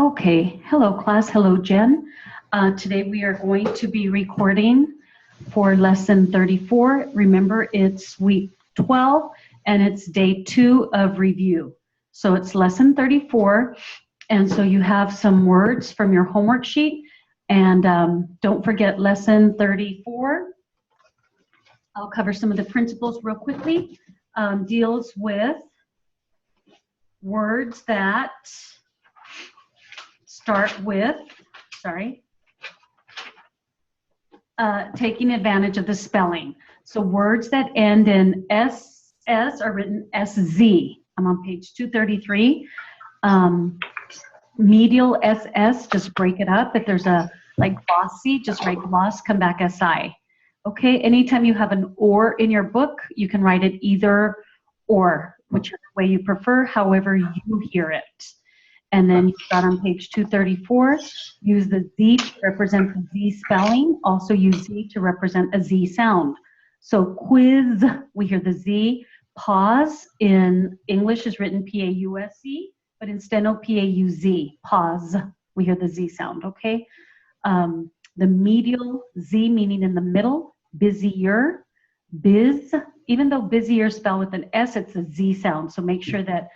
Okay, hello class, hello Jen. Today we are going to be recording for lesson 34. Remember it's week 12 and it's day 2 of review. So it's lesson 34 and so you have some words from your homework sheet and don't forget lesson 34. I'll cover some of the principles real quickly. Deals with words that start with, taking advantage of the spelling. So words that end in SS are written SZ. I'm on page 233. Medial SS, just break it up. If there's a like glossy, just write gloss, come back SI. Okay, anytime you have an or in your book, you can write it either or, whichever way you prefer, however you hear it. And then you've got on page 234, use the Z to represent the Z spelling. Also use Z to represent a Z sound. So quiz, we hear the Z. Pause in English is written P-A-U-S-E, but in steno P-A-U-Z. Pause, we hear the Z sound, okay? The medial Z meaning in the middle, busier, biz. Even though busier spelled with an S, it's a Z sound. So make sure that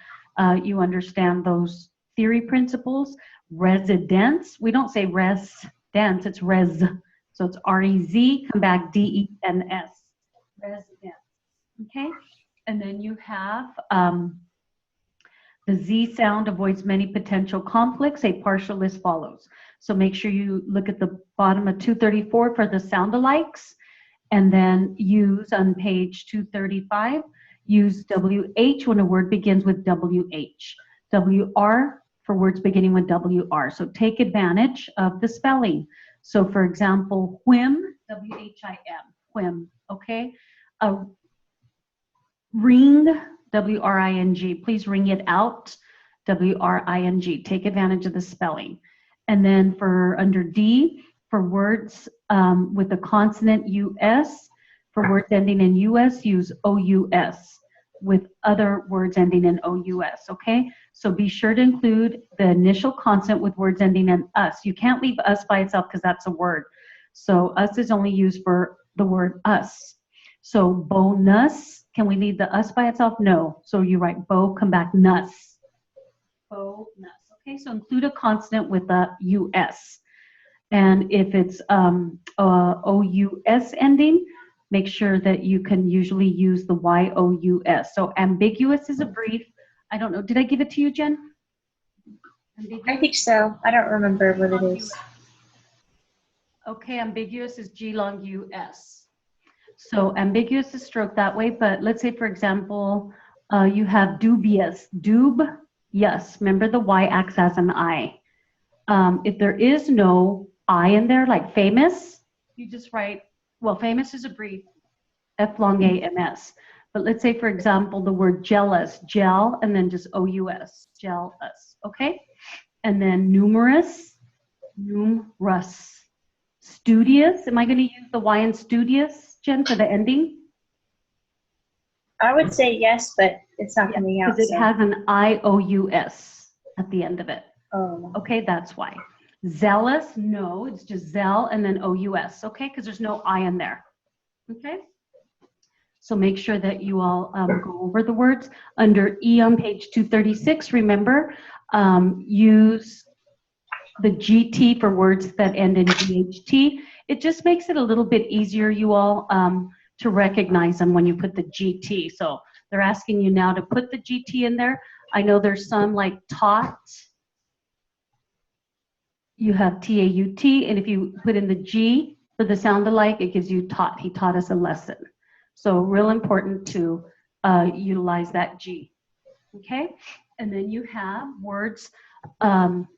you understand those theory principles. Residence, we don't say res-dance, it's res. So it's R-E-Z, come back D-E-N-S. Residence, okay? And then you have the Z sound avoids many potential conflicts. A partial list follows. So make sure you look at the bottom of 234 for the sound-alikes, and then use on page 235, use WH when a word begins with WH. WR for words beginning with WR. So take advantage of the spelling. So for example, whim, W-H-I-M, whim, okay? Ring, W-R-I-N-G. Please ring it out, W-R-I-N-G. Take advantage of the spelling. And then for under D, for words with a consonant US, for words ending in US, use OUS. With other words ending in OUS, okay? So be sure to include the initial consonant with words ending in us. You can't leave us by itself because that's a word. So us is only used for the word us. So bonus, can we leave the us by itself? No. So you write bo, come back nus. Bonus, okay? So include a consonant with the US. And if it's OUS ending, make sure that you can usually use the YOUS. So ambiguous is a brief. I don't know. Did I give it to you, Jen? Ambiguous? I think so. I don't remember what it is. Okay, ambiguous is G long US. So ambiguous is stroked that way, but let's say, for example, you have dubious. Dub, yes. Remember the Y acts as an I. If there is no I in there, like famous, you just write, well, famous is a brief, F long A M S. But let's say, for example, the word jealous, gel, and then just OUS, jealous, okay? And then numerous, numerous. Studious, am I going to use the Y in studious, Jen, for the ending? I would say yes, but it's not coming out. Because it has an IOUS at the end of it. Oh. Okay, that's why. Zealous, no, it's just zel and then OUS, okay? Because there's no I in there, okay? So make sure that you all go over the words. Under E on page 236, remember, use the GT for words that end in GHT. It just makes it a little bit easier, you all, to recognize them when you put the GT. So they're asking you now to put the GT in there. I know there's some like taught. You have T-A-U-T, and if you put in the G for the sound alike, it gives you taught. He taught us a lesson. So real important to utilize that G, okay? And then you have words,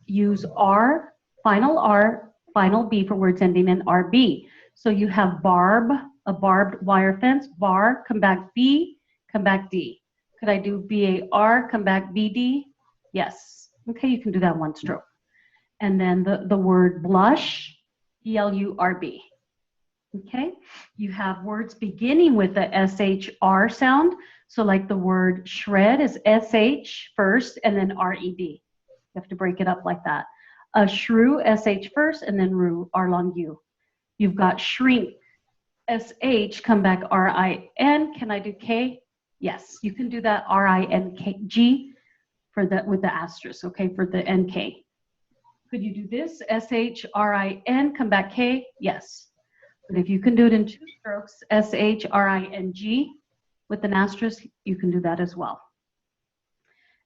use R, final B for words ending in RB. So you have barb, a barbed wire fence, bar, come back B, come back D. Could I do B-A-R, come back B-D? Yes. Okay, you can do that one stroke. And then the word blush, B-L-U-R-B. Okay, you have words beginning with the S-H-R sound. So like the word shred is S-H first and then R-E-D. You have to break it up like that. A shrew, SH first, and then rue, R long U. You've got shrink, SH, come back RIN. Can I do K? Yes, you can do that RING for the, with the asterisk, okay, for the NK. Could you do this? SHRIN, come back K? Yes. But if you can do it in 2 strokes, SHRING with an asterisk, you can do that as well.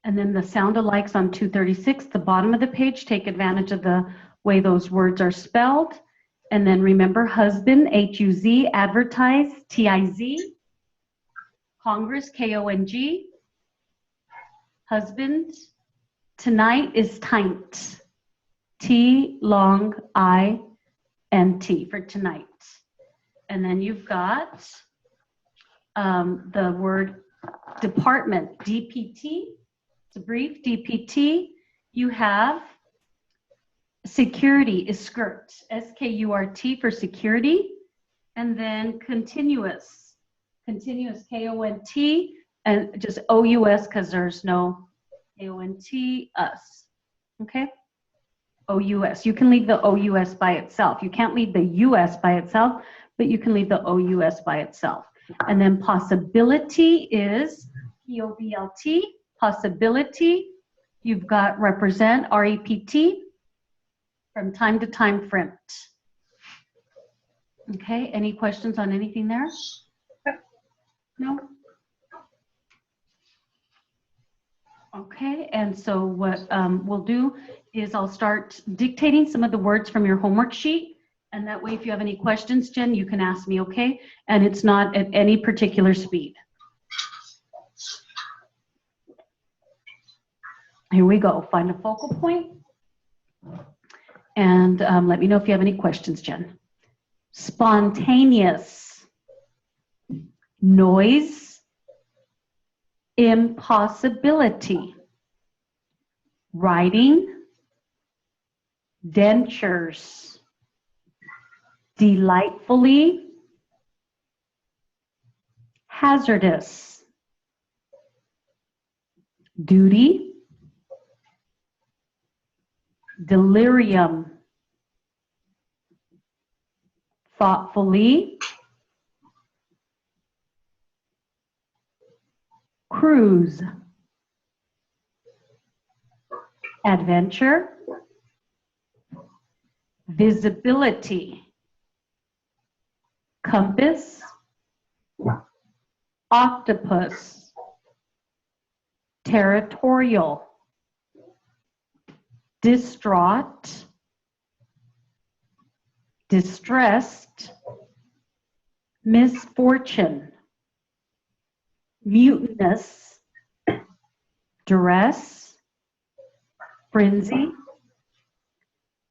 And then the sound alikes on 236, the bottom of the page, take advantage of the way those words are spelled. And then remember husband, HUZ, advertise, TIZ, Congress, KONG, husband, tonight is tint, T long INT for tonight. And then you've got the word department, DPT, it's a brief, DPT. You have security is skirt, SKURT for security. And then continuous, KONT, and just OUS because there's no KONT, us, okay? OUS, you can leave the OUS by itself. You can't leave the US by itself, but you can leave the OUS by itself. And then possibility is POBLT, possibility. You've got represent, REPT, from time to time print. Okay, any questions on anything there? No? Okay, and so what we'll do is I'll start dictating some of the words from your homework sheet, and that way if you have any questions, Jen, you can ask me, okay? And it's not at any particular speed. Here we go, find a focal point, and let me know if you have any questions, Jen. Spontaneous, noise, impossibility, writing, dentures, delightfully, hazardous, duty, delirium, thoughtfully, cruise, adventure, visibility, compass, octopus, territorial, distraught, distressed, misfortune, mutinous, duress, frenzy,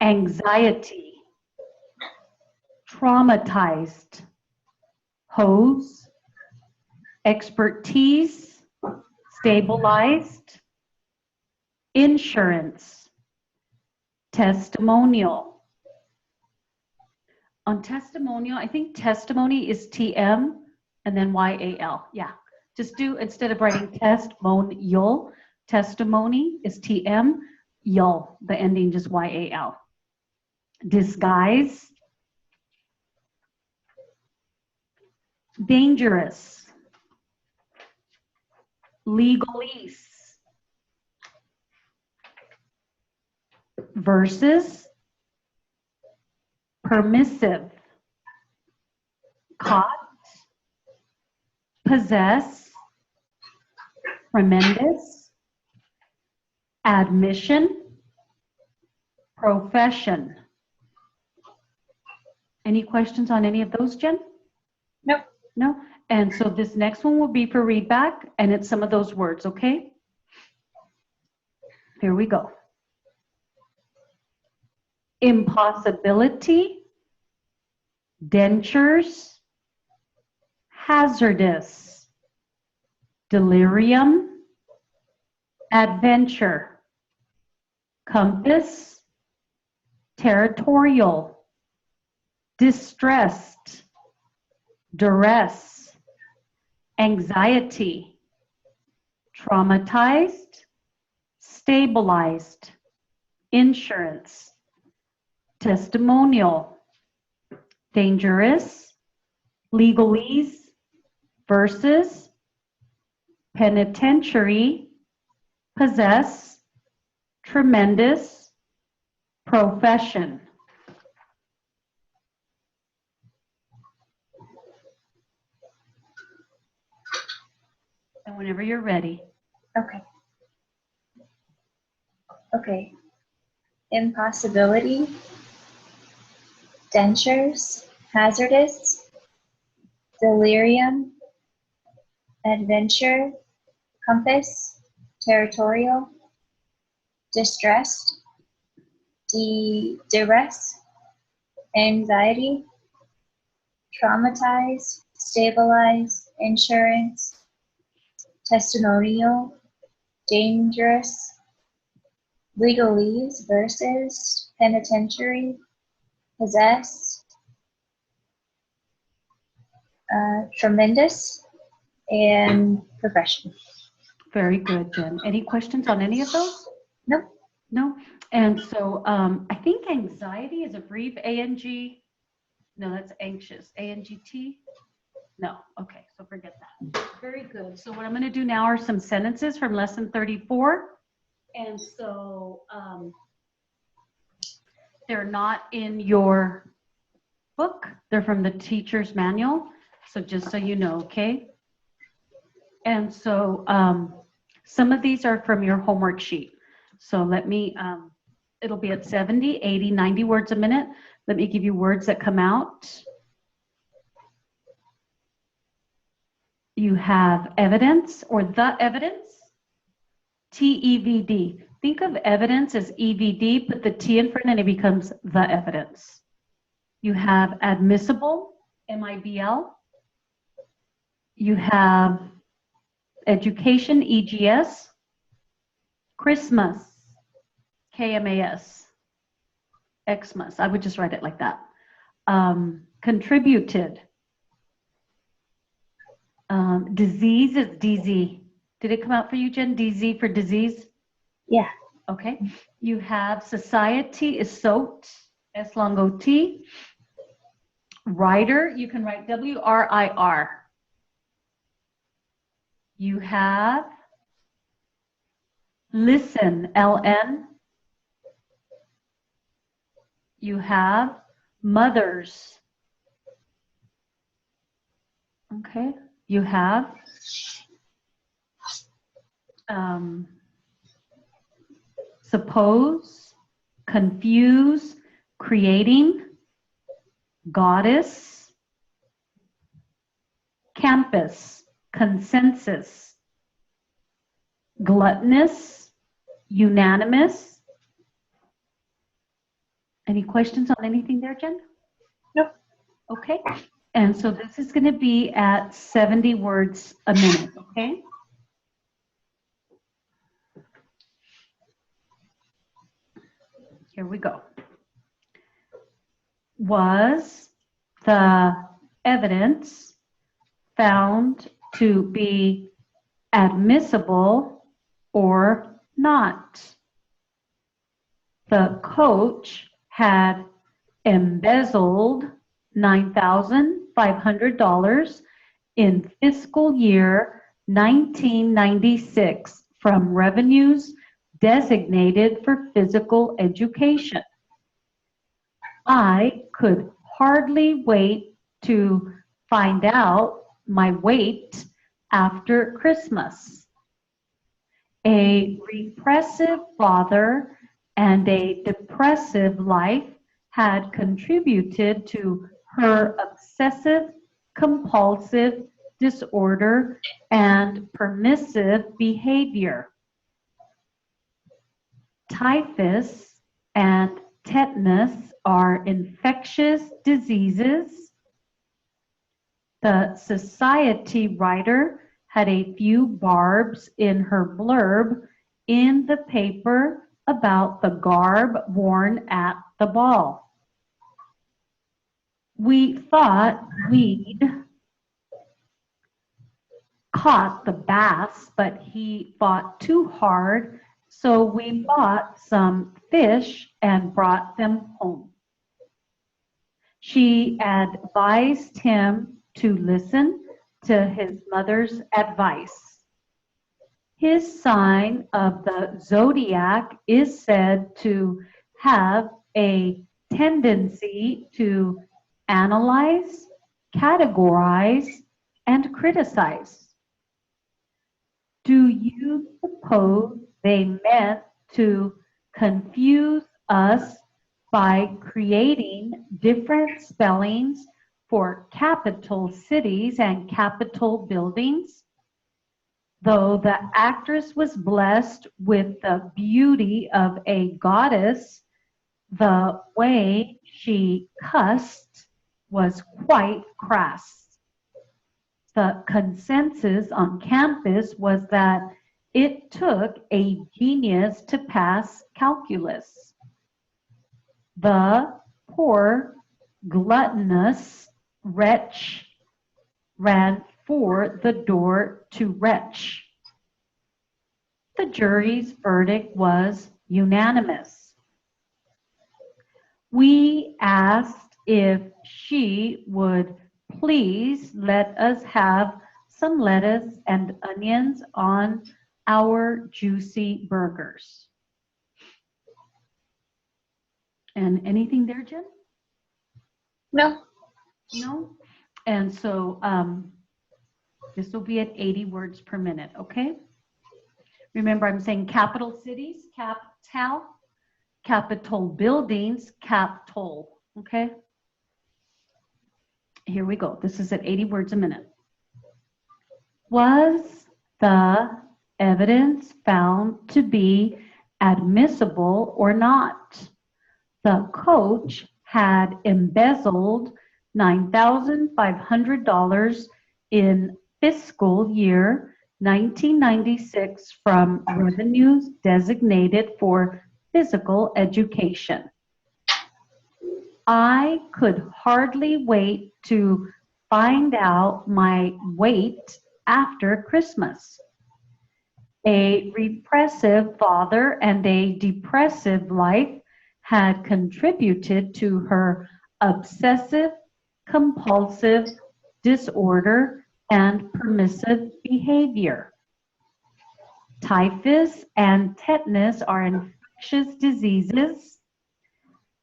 anxiety, traumatized, hose, expertise, stabilized, insurance, testimonial. On testimonial, I think testimony is TM and then YAL. Yeah, just do, instead of writing testimonial, testimony is TM, yal, the ending just YAL. Disguise, dangerous, legalese, versus, permissive, caught, possess, tremendous, admission, profession. Any questions on any of those, Jen? Nope. No? And so this next one will be for read back, and it's some of those words, okay? Here we go. Impossibility, dentures, hazardous, delirium, adventure, compass, territorial, distressed, duress, anxiety, traumatized, stabilized, insurance, testimonial, dangerous, legalese, versus, penitentiary, possess, tremendous, profession. And whenever you're ready. Okay. Okay. Impossibility, dentures, hazardous, delirium, adventure, compass, territorial, distressed, duress, anxiety, traumatize, stabilize, insurance, testimonial, dangerous, legalese versus penitentiary, possess, tremendous, and profession. Very good, Jen. Any questions on any of those? Nope. No? And so I think anxiety is a brief A-N-G. No, that's anxious. A-N-G-T? No. Okay, so forget that. Very good. So what I'm going to do now are some sentences from lesson 34. And so they're not in your book. They're from the teacher's manual. So just so you know, okay? And so some of these are from your homework sheet. So let me, it'll be at 70, 80, 90 words a minute. Let me give you words that come out. You have evidence or the evidence. TEVD. Think of evidence as EVD, put the T in front and it becomes the evidence. You have admissible, MIBL. You have education, EGS. Christmas, KMAS. Xmas, I would just write it like that. Contributed. Disease is DZ. Did it come out for you, Jen? DZ for disease? Yeah. Okay. You have society is SOT, S long O-T. Writer, you can write W-R-I-R. You have listen, L-N. You have mothers. Okay. You have suppose, confuse, creating, goddess, campus, consensus, gluttonous, unanimous. Any questions on anything there, Jen? Nope. Okay. And so this is going to be at 70 words a minute, okay? Here we go. Was the evidence found to be admissible or not? The coach had embezzled $9,500 in fiscal year 1996 from revenues designated for physical education. I could hardly wait to find out my weight after Christmas. A repressive father and a depressive life had contributed to her obsessive compulsive disorder and permissive behavior. Typhus and tetanus are infectious diseases. The society writer had a few barbs in her blurb in the paper about the garb worn at the ball. We thought we'd caught the bass, but he fought too hard, So we bought some fish and brought them home. She advised him to listen to his mother's advice. His sign of the zodiac is said to have a tendency to analyze, categorize, and criticize. Do you suppose they meant to confuse us by creating different spellings for capital cities and capital buildings? Though the actress was blessed with the beauty of a goddess, the way she cussed was quite crass. The consensus on campus was that it took a genius to pass calculus. The poor, gluttonous wretch ran for the door to retch. The jury's verdict was unanimous. We asked if she would please let us have some lettuce and onions on our juicy burgers. And anything there, Jen? No. No? And so this will be at 80 words per minute, okay? Remember, I'm saying capital cities, capital buildings, capital, okay? Here we go. This is at 80 words a minute. Was the evidence found to be admissible or not? The coach had embezzled $9,500 in fiscal year 1996 from revenues designated for physical education. I could hardly wait to find out my weight after Christmas. A repressive father and a depressive life had contributed to her obsessive compulsive disorder and permissive behavior. Typhus and tetanus are infectious diseases.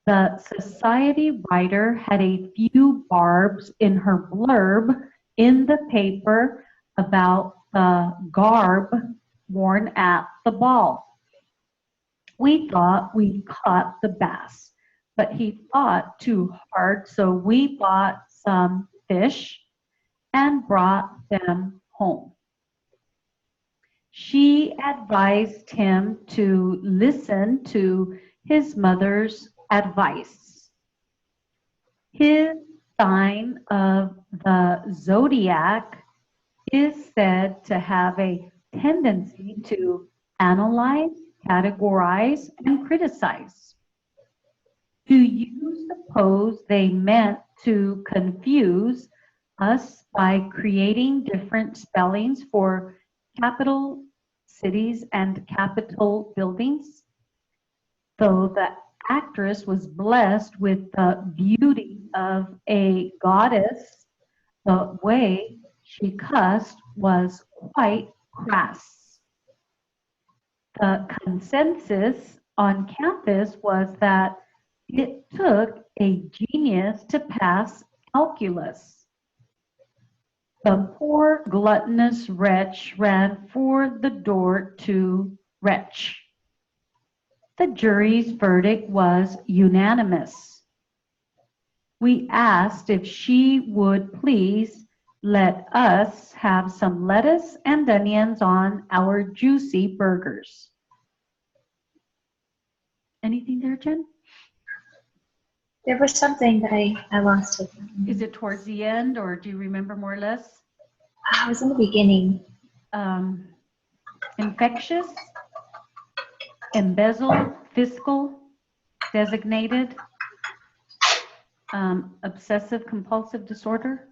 The society writer had a few barbs in her blurb in the paper about the garb worn at the ball. We thought we caught the bass, but he fought too hard, so we bought some fish and brought them home. She advised him to listen to his mother's advice. His sign of the zodiac is said to have a tendency to analyze, categorize, and criticize. Do you suppose they meant to confuse us by creating different spellings for capital cities and capital buildings? Though the actress was blessed with the beauty of a goddess, the way she cussed was quite crass. The consensus on campus was that it took a genius to pass calculus. The poor gluttonous wretch ran for the door to retch. The jury's verdict was unanimous. We asked if she would please let us have some lettuce and onions on our juicy burgers. Anything there, Jen? There was something that I lost it. Is it towards the end, or do you remember more or less? I was in the beginning. Infectious, embezzled, fiscal, designated, obsessive compulsive disorder,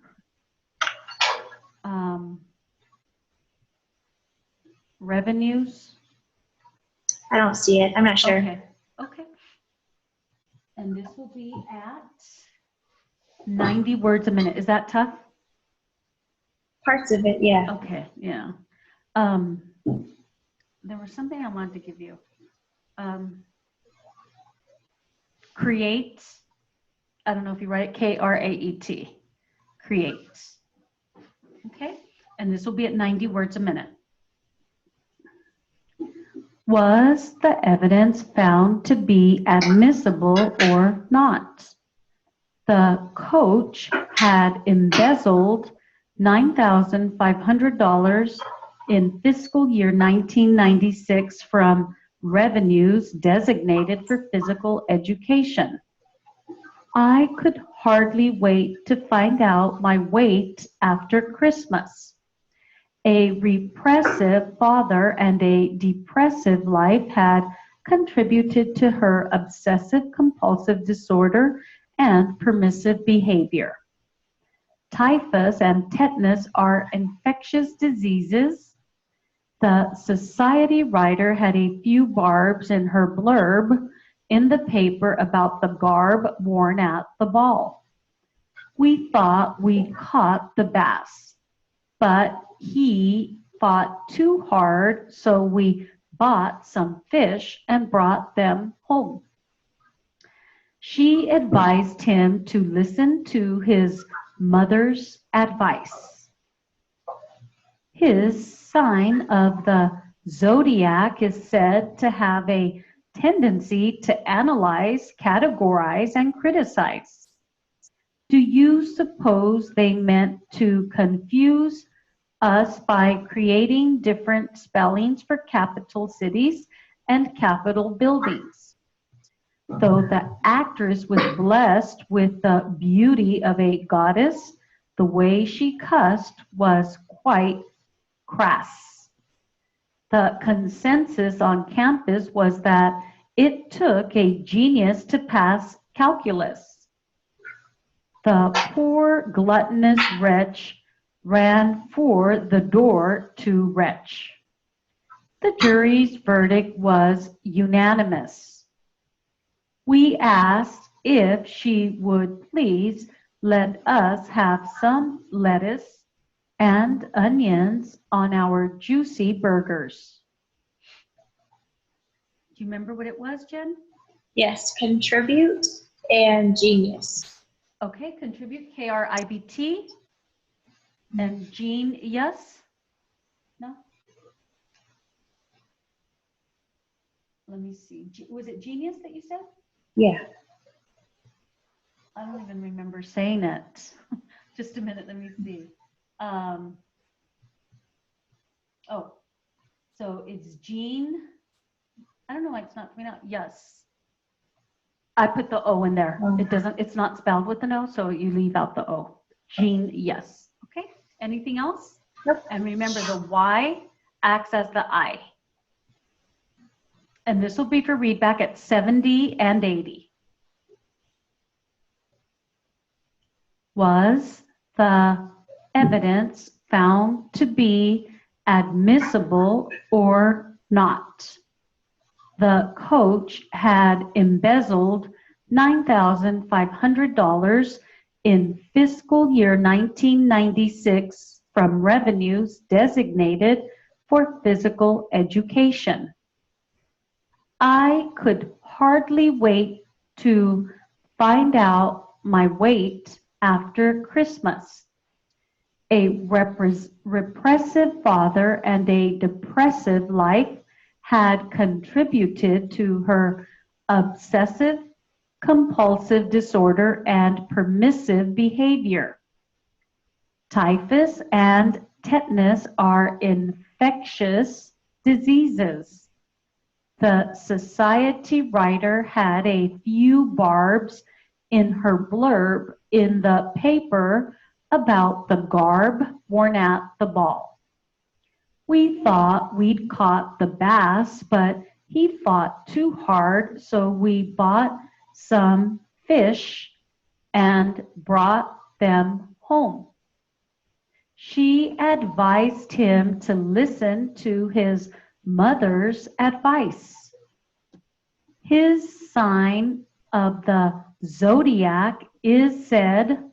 revenues, I don't see it. I'm not sure. Okay. Okay. And this will be at 90 words a minute. Is that tough? Parts of it, yeah. Okay, yeah. There was something I wanted to give you. Create, I don't know if you write it, K-R-A-E-T. Create. Okay, and this will be at 90 words a minute. Was the evidence found to be admissible or not? The coach had embezzled $9,500 in fiscal year 1996 from revenues designated for physical education. I could hardly wait to find out my weight after Christmas. A repressive father and a depressive life had contributed to her obsessive compulsive disorder and permissive behavior. Typhus and tetanus are infectious diseases. The society writer had a few barbs in her blurb in the paper about the garb worn at the ball. We thought we caught the bass, but he fought too hard, so we bought some fish and brought them home. She advised him to listen to his mother's advice. His sign of the zodiac is said to have a tendency to analyze, categorize, and criticize. Do you suppose they meant to confuse us by creating different spellings for capital cities and capital buildings? Though the actress was blessed with the beauty of a goddess, the way she cussed was quite crass. The consensus on campus was that it took a genius to pass calculus. The poor gluttonous wretch ran for the door to retch. The jury's verdict was unanimous. We asked if she would please let us have some lettuce and onions on our juicy burgers. Do you remember what it was, Jen? Yes, contribute and genius. Okay, contribute, K-R-I-B-T. And genius? No? Let me see. Was it genius that you said? Yeah. I don't even remember saying it. Just a minute, let me see. Oh, so it's Jean. I don't know why it's not coming out. Yes. I put the O in there. It's not spelled with an O, so you leave out the O. Jean, yes. Okay, anything else? Nope. And remember, the Y acts as the I. And this will be for readback at 70 and 80. Was the evidence found to be admissible or not? The coach had embezzled $9,500 in fiscal year 1996 from revenues designated for physical education. I could hardly wait to find out my weight after Christmas. A repressive father and a depressive life had contributed to her obsessive compulsive disorder and permissive behavior. Typhus and tetanus are infectious diseases. The society writer had a few barbs in her blurb in the paper about the garb worn at the ball. We thought we'd caught the bass, but he fought too hard, so we bought some fish and brought them home. She advised him to listen to his mother's advice. His sign of the zodiac is said.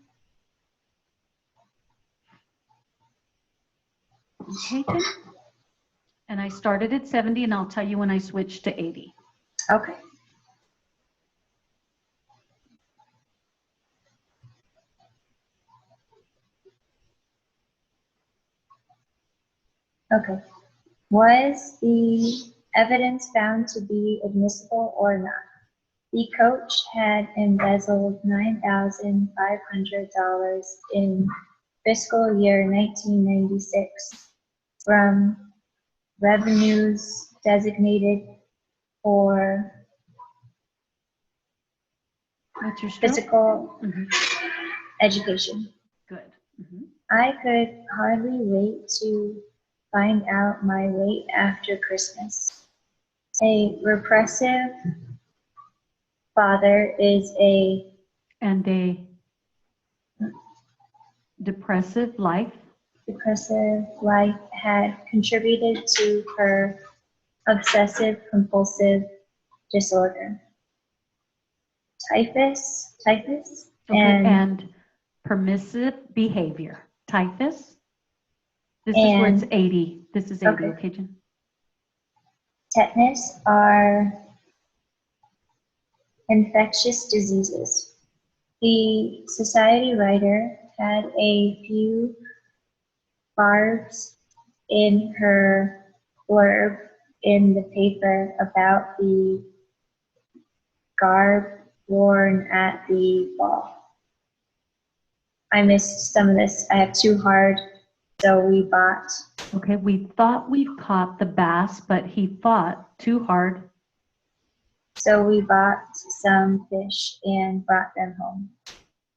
Okay, Tim? And I started at 70, and I'll tell you when I switch to 80. Okay. Okay. Was the evidence found to be admissible or not? The coach had embezzled $9,500 in fiscal year 1996 from revenues designated for What's your stroke? physical education. Good. I could hardly wait to find out my weight after Christmas. A repressive father is a And a depressive life. Depressive life had contributed to her obsessive compulsive disorder. Typhus, Okay, and permissive behavior. Typhus. This is where it's 80. This is 80, okay, Jen? tetanus are infectious diseases. The society writer had a few barbs in her blurb in the paper about the garb worn at the ball. I missed some of this. I have too hard, so we bought. Okay, we thought we caught the bass, but he fought too hard. So we bought some fish and brought them home.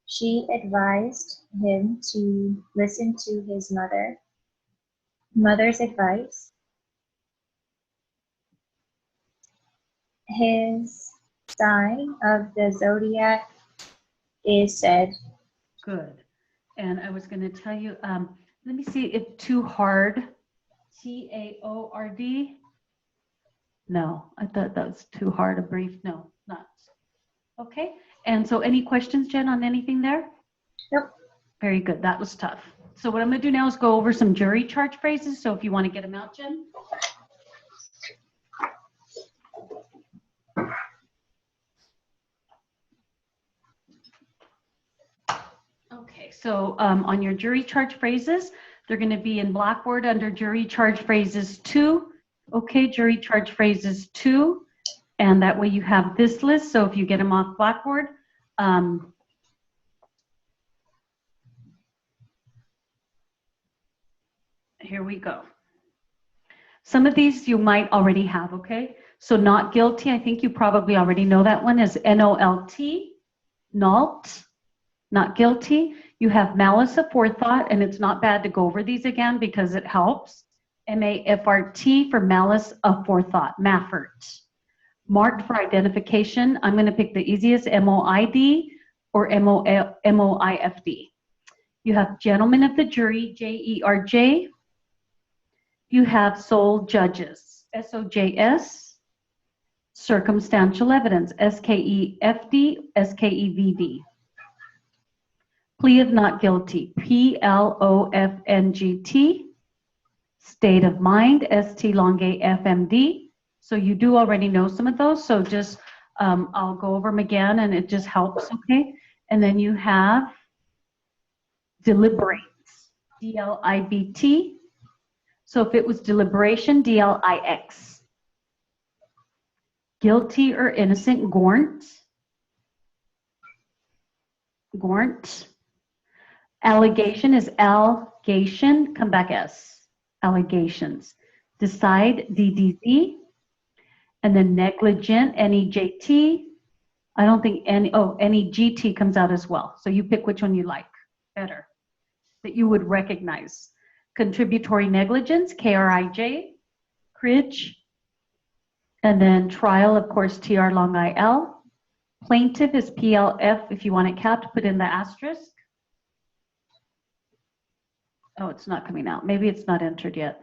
She advised him to listen to his mother's advice. His sign of the zodiac is said. Good. And I was going to tell you, let me see if too hard, T-A-O-R-D. No, I thought that was too hard a brief. No, not. Okay. And so any questions, Jen, on anything there? Nope. Very good. That was tough. So what I'm going to do now is go over some jury charge phrases. So if you want to get them out, Jen. Okay, so on your jury charge phrases, they're going to be in Blackboard under jury charge phrases 2. Okay, jury charge phrases 2. And that way you have this list. So if you get them off Blackboard, here we go. Some of these you might already have, okay? So not guilty, I think you probably already know that one is N-O-L-T, NALT, not guilty. You have malice aforethought, and it's not bad to go over these again because it helps. M-A-F-R-T for malice aforethought, Maffert. Marked for identification, I'm going to pick the easiest, M-O-I-D or M-O-I-F-D. You have gentlemen of the jury, J-E-R-J. You have sole judges, S-O-J-S. Circumstantial evidence, S-K-E-F-D, S-K-E-V-D. Plea of not guilty, P-L-O-F-N-G-T. State of mind, S-T long A-F-M-D. So you do already know some of those, so just I'll go over them again and it just helps, okay? And then you have deliberates, D-L-I-B-T. So if it was deliberation, D-L-I-X. Guilty or innocent, Gornt. Gornt. Allegation is allegation, come back S. Allegations. Decide, D-D-Z. And then negligent, N-E-J-T. I don't think N-E-G-T comes out as well. So you pick which one you like better, that you would recognize. Contributory negligence, K-R-I-J. Cridge. And then trial, of course, T-R long I-L. Plaintiff is P-L-F. If you want it capped, put in the asterisk. Oh, it's not coming out. Maybe it's not entered yet.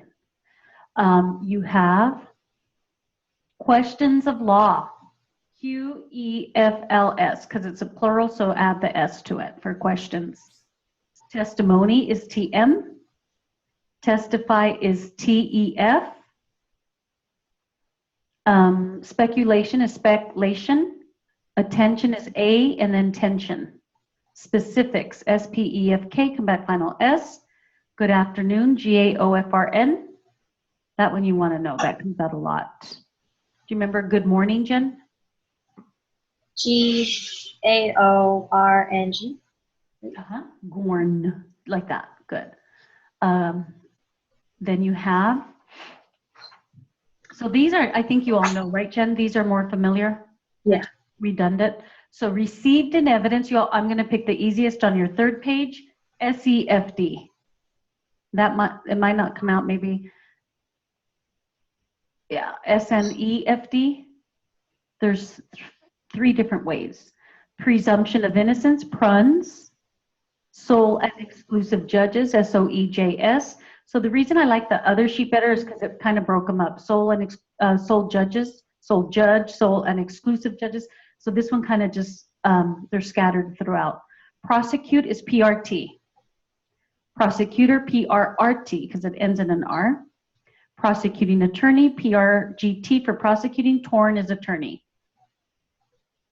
You have questions of law. QEFLS, because it's a plural, so add the S to it for questions. Testimony is TM. Testify is TEF. Speculation is speculation. Attention is A, and then tension. Specifics, SPEFK, come back final S. Good afternoon, GAOFRN. That one you want to know. That comes out a lot. Do you remember good morning, Jen? GAORNG. Gorn, like that. Good. Then you have, so these are, I think you all know, right, Jen? These are more familiar? Yeah. Redundant. So received in evidence, I'm going to pick the easiest on your third page, SEFD. It might not come out maybe. Yeah, SNEFD. There's 3 different ways. Presumption of innocence, PRUNS. Sole and exclusive judges, SOEJS. So the reason I like the other sheet better is because it kind of broke them up. Sole judges, sole judge, sole and exclusive judges. So this one kind of just, they're scattered throughout. Prosecute is PRT. Prosecutor, PRRT, because it ends in an R. Prosecuting attorney, PRGT for prosecuting. Torn is attorney.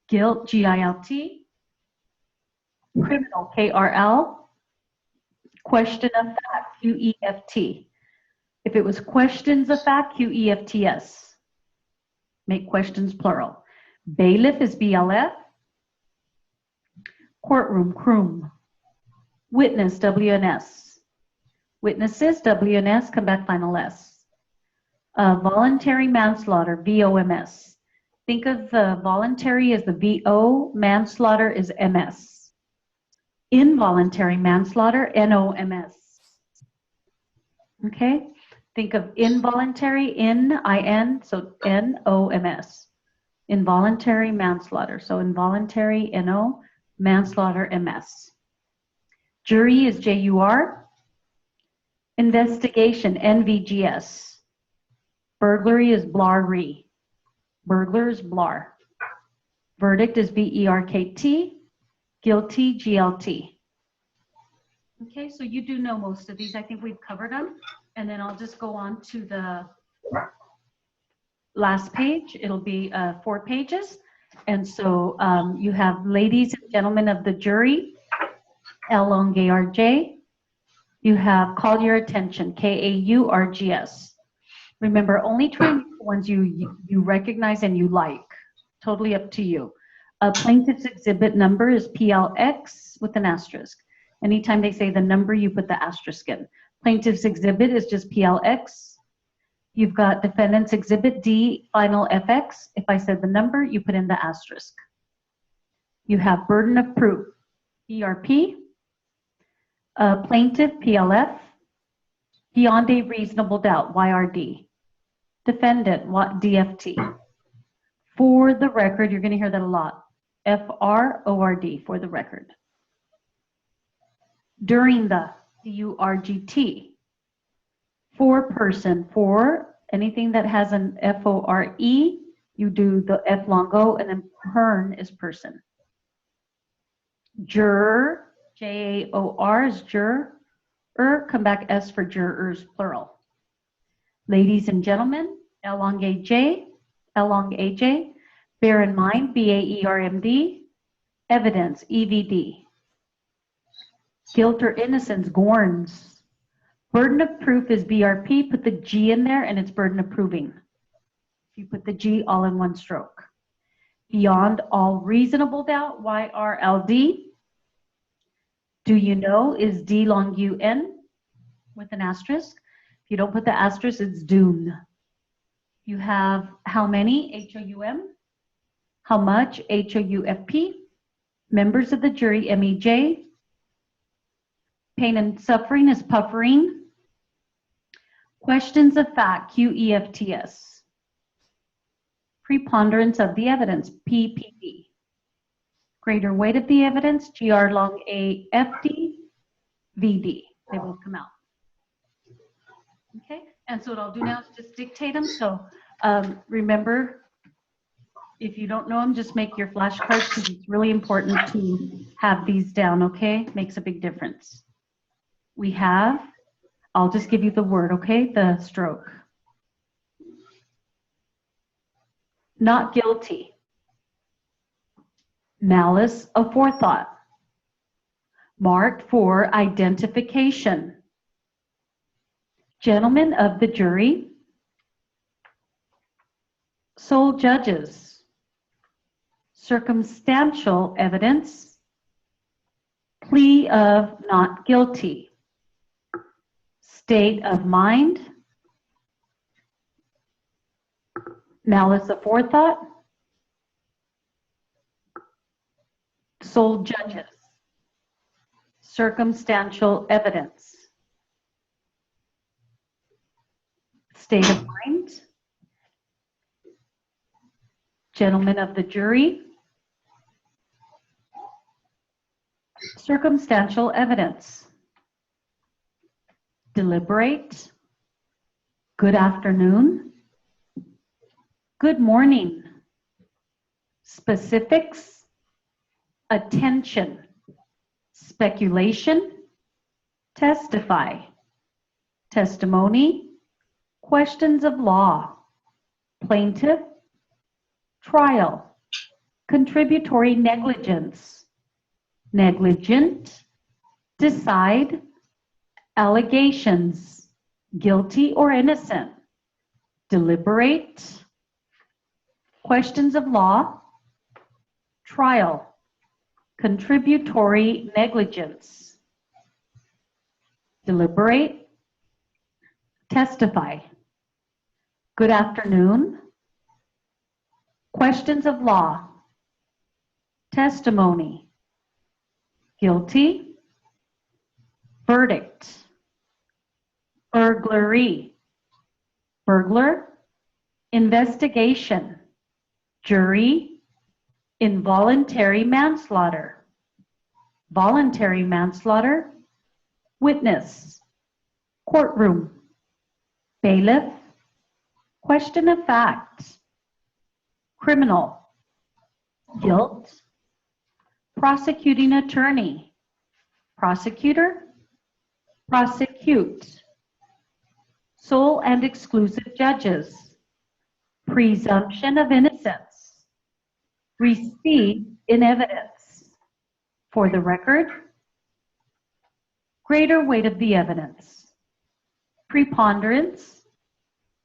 Guilt, GILT. Criminal, KRL. Question of fact, QEFT. If it was questions of fact, QEFTS. Make questions plural. Bailiff is BLF. Courtroom, CROOM. Witness, WNS. Witnesses, WNS, come back final S. Voluntary manslaughter, VOMS. Think of the voluntary as the VO, manslaughter is MS. Involuntary manslaughter, NOMS. Okay? Think of involuntary, IN, so NOMS. Involuntary manslaughter, so involuntary, NO, manslaughter, MS. Jury is JUR. Investigation, NVGS. Burglary is BLAR-RE. Burglar is BLAR. Verdict is VERKT. Guilty, GLT. Okay, so you do know most of these. I think we've covered them. And then I'll just go on to the last page. It'll be 4 pages. And so you have ladies and gentlemen of the jury, LONGARJ. You have call your attention, KAURGS. Remember, only try the ones you recognize and you like. Totally up to you. A plaintiff's exhibit number is PLX with an asterisk. Anytime they say the number, you put the asterisk in. Plaintiff's exhibit is just PLX. You've got defendant's exhibit D, final FX. If I said the number, you put in the asterisk. You have burden of proof, BRP. Plaintiff, PLF. Beyond a reasonable doubt, YRD. Defendant, DFT. For the record, you're going to hear that a lot. FRORD, for the record. During the, DURGT. For person, for anything that has an FORE, you do the F long O, and then PERN is person. Juror, JAOR is juror. Come back S for jurors, plural. Ladies and gentlemen, L long AJ, L long AJ. Bear in mind, BAERMD. Evidence, EVD. Guilt or innocence, GORNS. Burden of proof is BRP. Put the G in there, and it's burden of proving. You put the G all in one stroke. Beyond all reasonable doubt, YRLD. Do you know is D long UN with an asterisk. If you don't put the asterisk, it's DUN. You have how many, HOUM. How much, HOUFP. Members of the jury, MEJ. Pain and suffering is puffering. Questions of fact, QEFTS. Preponderance of the evidence, PPP. Greater weight of the evidence, GR long AFD, VD. They will come out. Okay, and so what I'll do now is just dictate them. So remember, If you don't know them, just make your flashcards because it's really important to have these down, okay? Makes a big difference. We have, I'll just give you the word, okay? The stroke. Not guilty. Malice aforethought. Marked for identification. Gentlemen of the jury. Sole judges. Circumstantial evidence. Plea of not guilty. State of mind. Malice aforethought. Sole judges. Circumstantial evidence. State of mind. Gentlemen of the jury. Circumstantial evidence. Deliberate. Good afternoon. Good morning. Specifics. Attention. Speculation. Testify. Testimony. Questions of law. Plaintiff. Trial. Contributory negligence. Negligent. Decide. Allegations. Guilty or innocent. Deliberate. Questions of law. Trial. Contributory negligence. Deliberate. Testify. Good afternoon. Questions of law. Testimony. Guilty. Verdict. Burglary. Burglar. Investigation. Jury. Involuntary manslaughter. Voluntary manslaughter. Witness. Courtroom. Bailiff. Question of fact. Criminal. Guilt. Prosecuting attorney. Prosecutor. Prosecute. Sole and exclusive judges. Presumption of innocence. Receipt in evidence. For the record. Greater weight of the evidence. Preponderance.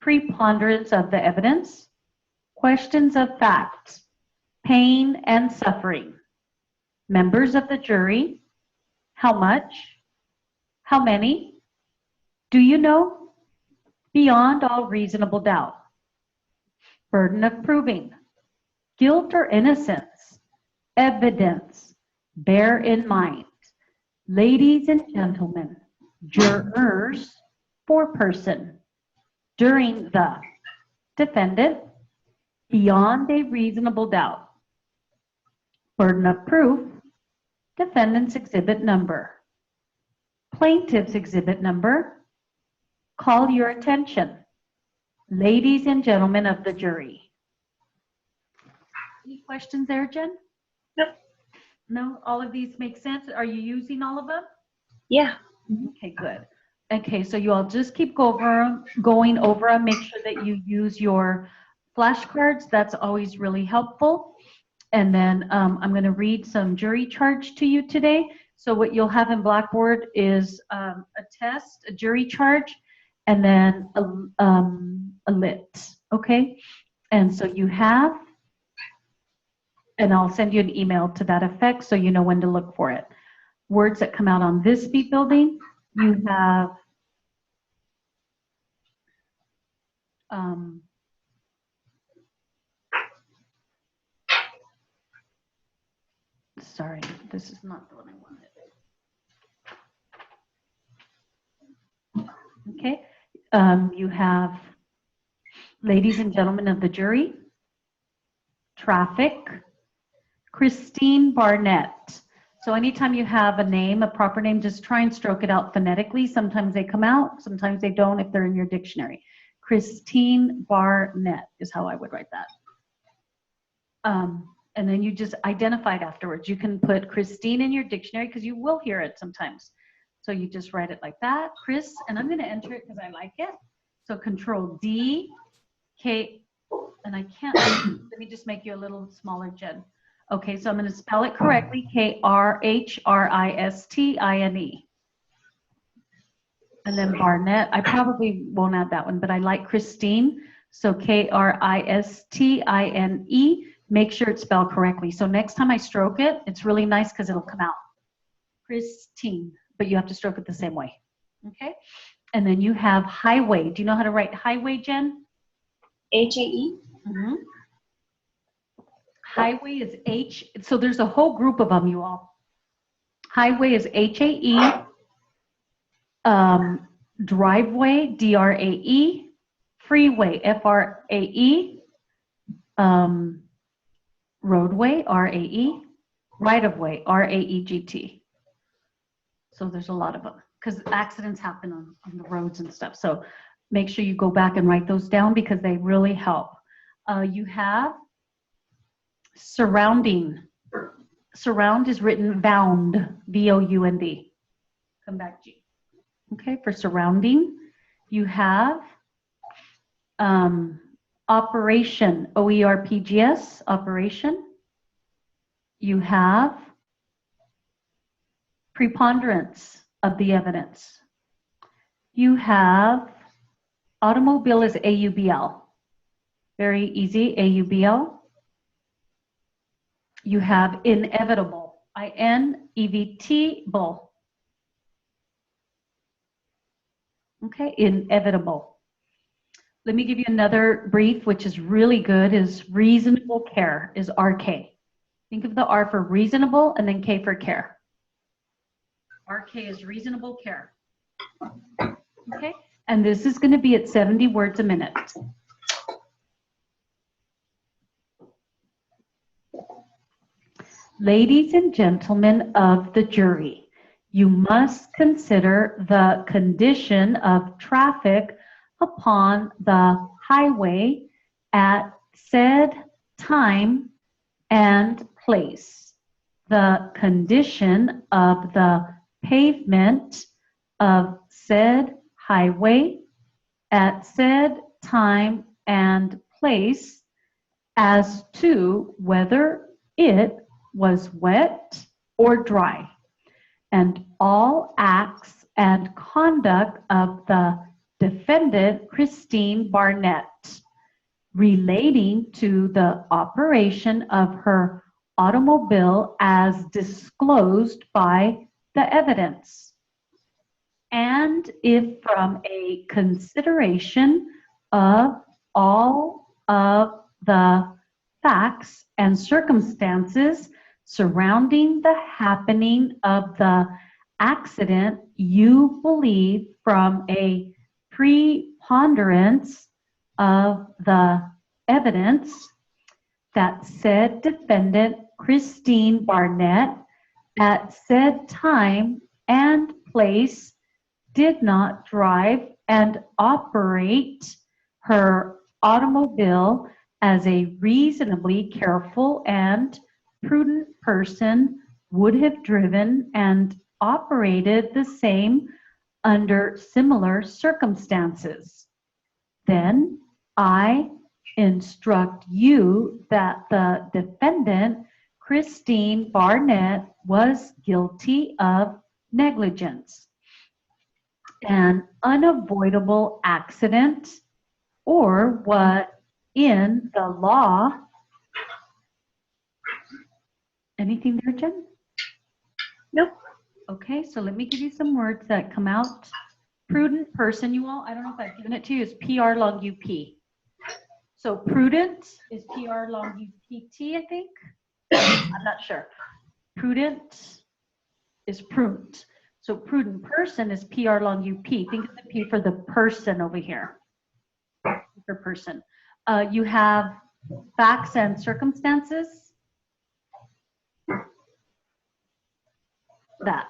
Preponderance of the evidence. Questions of fact. Pain and suffering. Members of the jury. How much? How many? Do you know? Beyond all reasonable doubt. Burden of proving. Guilt or innocence. Evidence. Bear in mind. Ladies and gentlemen, jurors, foreperson. During the defendant. Beyond a reasonable doubt. Burden of proof. Defendant's exhibit number. Plaintiff's exhibit number. Call your attention. Ladies and gentlemen of the jury. Any questions there, Jen? No. No? All of these make sense? Are you using all of them? Yeah. Okay, good. Okay, so you all just keep going over them. Make sure that you use your flashcards. That's always really helpful. And then I'm going to read some jury charge to you today. So what you'll have in Blackboard is a test, a jury charge, and then a lit, okay? And so you have, and I'll send you an email to that effect so you know when to look for it. Words that come out on this speed building, you have sorry, this is not the one I wanted. Okay, you have ladies and gentlemen of the jury, traffic, Christine Barnett. So anytime you have a name, a proper name, just try and stroke it out phonetically. Sometimes they come out, sometimes they don't if they're in your dictionary. Christine Barnett is how I would write that. And then you just identify it afterwards. You can put Christine in your dictionary because you will hear it sometimes. So you just write it like that, Chris, and I'm going to enter it because I like it. So Control D, K, and I can't, let me just make you a little smaller, Jen. Okay, so I'm going to spell it correctly, Kristine. And then Barnett, I probably won't add that one, but I like Christine. So Kristine. Make sure it's spelled correctly. So next time I stroke it, it's really nice because it'll come out. Christine, but you have to stroke it the same way. Okay? And then you have highway. Do you know how to write highway, Jen? H-A-E? Mm-hmm. Highway is H. So there's a whole group of them, you all. Highway is H-A-E. Driveway, D-R-A-E. Freeway, F-R-A-E. Roadway, R-A-E. Right-of-way, R-A-E-G-T. So there's a lot of them because accidents happen on the roads and stuff. So make sure you go back and write those down because they really help. You have surrounding. Surround is written bound, V-O-U-N-D. Come back, G. Okay, for surrounding. You have operation, O-E-R-P-G-S, operation. You have preponderance of the evidence. You have automobile is A-U-B-L. Very easy, A-U-B-L. You have inevitable, I-N-E-V-T-able. Okay, inevitable. Let me give you another brief, which is really good, is reasonable care, is R-K. Think of the R for reasonable and then K for care. RK is reasonable care. Okay, and this is going to be at 70 words a minute. Ladies and gentlemen of the jury, you must consider the condition of traffic upon the highway at said time and place. The condition of the pavement of said highway at said time and place as to whether it was wet or dry, and all acts and conduct of the defendant Christine Barnett relating to the operation of her automobile as disclosed by the evidence. And if from a consideration of all of the facts and circumstances surrounding the happening of the accident, you believe from a preponderance of the evidence that said defendant Christine Barnett at said time and place did not drive and operate her automobile as a reasonably careful and prudent person would have driven and operated the same under similar circumstances. Then I instruct you that the defendant, Christine Barnett, was guilty of negligence, an unavoidable accident, or what in the law. Anything there, Jen? Nope. Okay, so let me give you some words that come out. Prudent person, you all, I don't know if I've given it to you, is PR long UP. So prudent is PR long UPT, I think. I'm not sure. Prudent is prudent. So prudent person is PR long UP. Think of the P for the person over here. For person. You have facts and circumstances. That.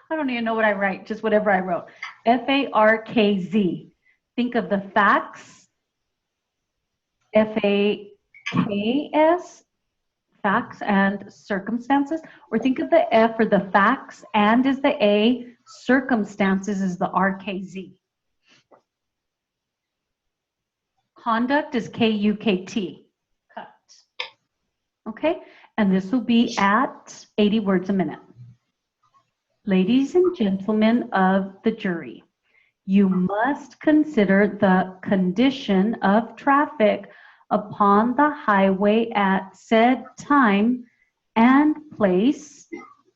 I don't even know what I write, just whatever I wrote. F-A-R-K-Z. Think of the facts. F-A, KS, facts and circumstances, or think of the F for the facts and is the A, circumstances is the RKZ. Conduct is KUKT, cut. Okay, and this will be at 80 words a minute. Ladies and gentlemen of the jury, you must consider the condition of traffic upon the highway at said time and place,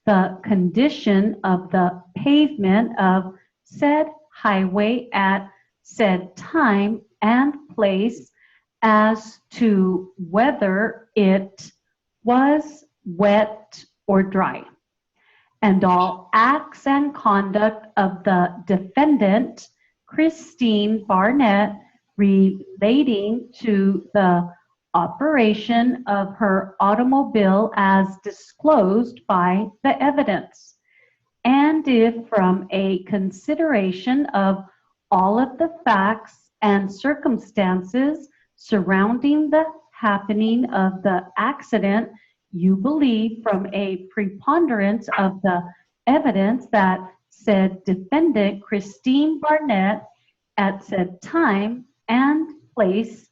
the condition of the pavement of said highway at said time and place as to whether it was wet or dry, and all acts and conduct of the defendant, Christine Barnett, relating to the operation of her automobile as disclosed by the evidence. And if from a consideration of all of the facts and circumstances surrounding the happening of the accident, you believe from a preponderance of the evidence that said defendant Christine Barnett at said time and place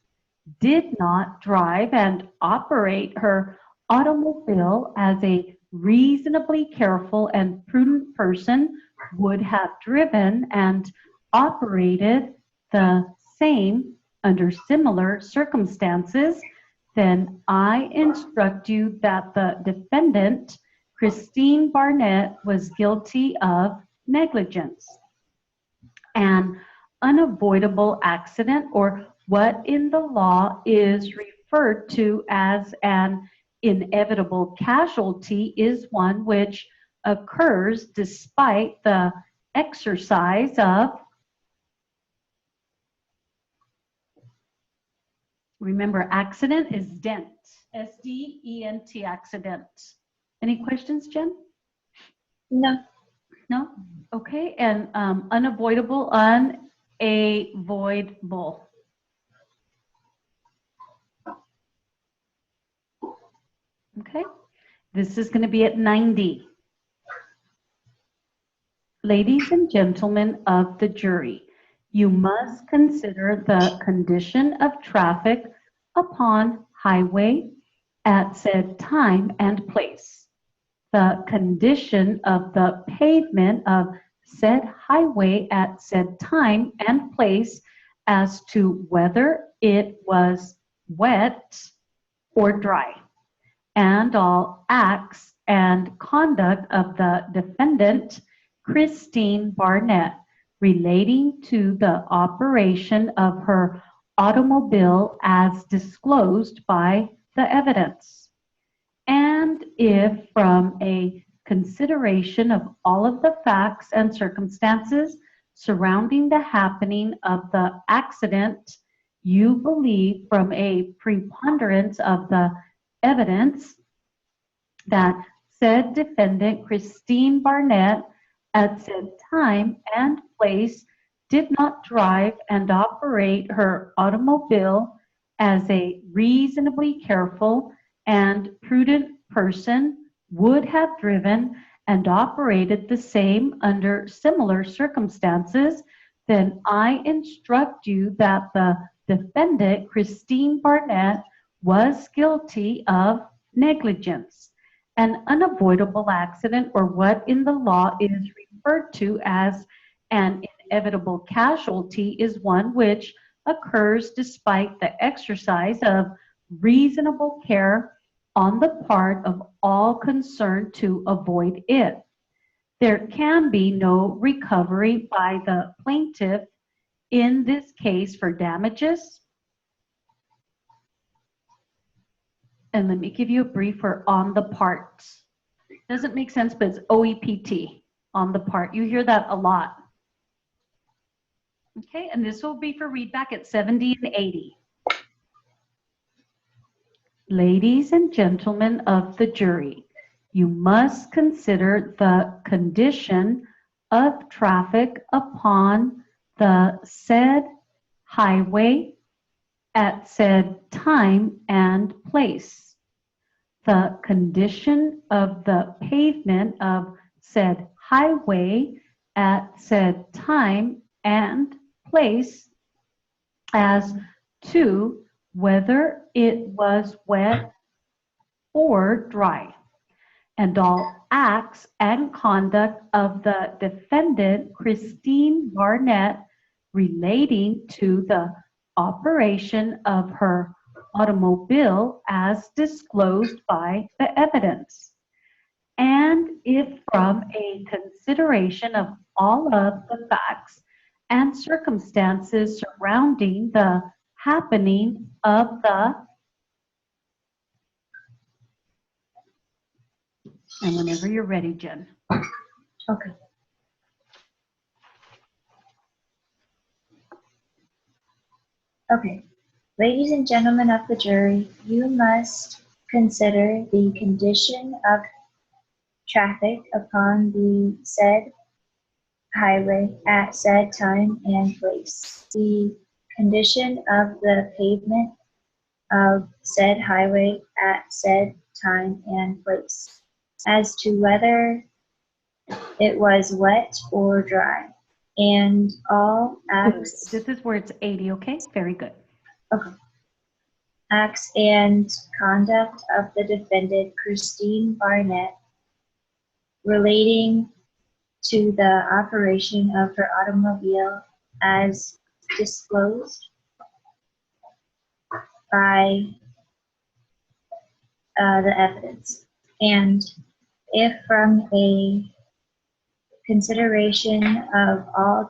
did not drive and operate her automobile as a reasonably careful and prudent person would have driven and operated the same under similar circumstances, then I instruct you that the defendant, Christine Barnett, was guilty of negligence. An unavoidable accident, or what in the law is referred to as an inevitable casualty, is one which occurs despite the exercise of, remember, accident is dent, S-D-E-N-T, accident. Any questions, Jen? No. No? Okay, and unavoidable, unavoidable. Okay, this is going to be at 90. Ladies and gentlemen of the jury, you must consider the condition of traffic upon highway at said time and place, the condition of the pavement of said highway at said time and place as to whether it was wet or dry, and all acts and conduct of the defendant, Christine Barnett, relating to the operation of her automobile as disclosed by the evidence. And if from a consideration of all of the facts and circumstances surrounding the happening of the accident, you believe from a preponderance of the evidence that said defendant Christine Barnett at said time and place did not drive and operate her automobile as a reasonably careful and prudent person would have driven and operated the same under similar circumstances, then I instruct you that the defendant, Christine Barnett, was guilty of negligence. An unavoidable accident, or what in the law is referred to as an inevitable casualty, is one which occurs despite the exercise of reasonable care on the part of all concerned to avoid it. There can be no recovery by the plaintiff in this case for damages. And let me give you a brief for on the part. Doesn't make sense, but it's OEPT, on the part. You hear that a lot. Okay, and this will be for readback at 70 and 80. Ladies and gentlemen of the jury, you must consider the condition of traffic upon the said highway at said time and place. The condition of the pavement of said highway at said time and place as to whether it was wet or dry, and all acts and conduct of the defendant Christine Barnett relating to the operation of her automobile as disclosed by the evidence. And if from a consideration of all of the facts and circumstances surrounding the happening of the, and whenever you're ready, Jen. Okay. Okay. Ladies and gentlemen of the jury, you must consider the condition of traffic upon the said highway at said time and place, the condition of the pavement of said highway at said time and place, as to whether it was wet or dry, and all acts. This is where it's 80, okay? Very good. Okay. Acts and conduct of the defendant Christine Barnett relating to the operation of her automobile as disclosed by the evidence. And if from a consideration of all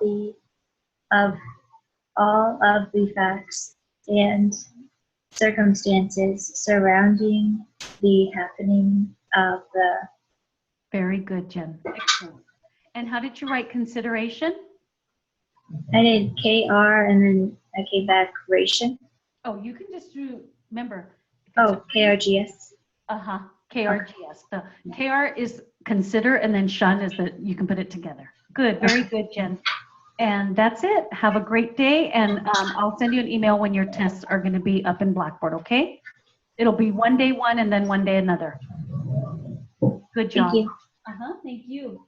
of the facts and circumstances surrounding the happening of the. Very good, Jen. Excellent. And how did you write consideration? I did KR and then I came back ration. Oh, you can just do, remember. Oh, KRGS. KRGS. The KR is consider, and then shun is that you can put it together. Good, very good, Jen. And that's it. Have a great day, and I'll send you an email when your tests are going to be up in Blackboard, okay? It'll be one day one and then one day another. Good job. Thank you. Thank you.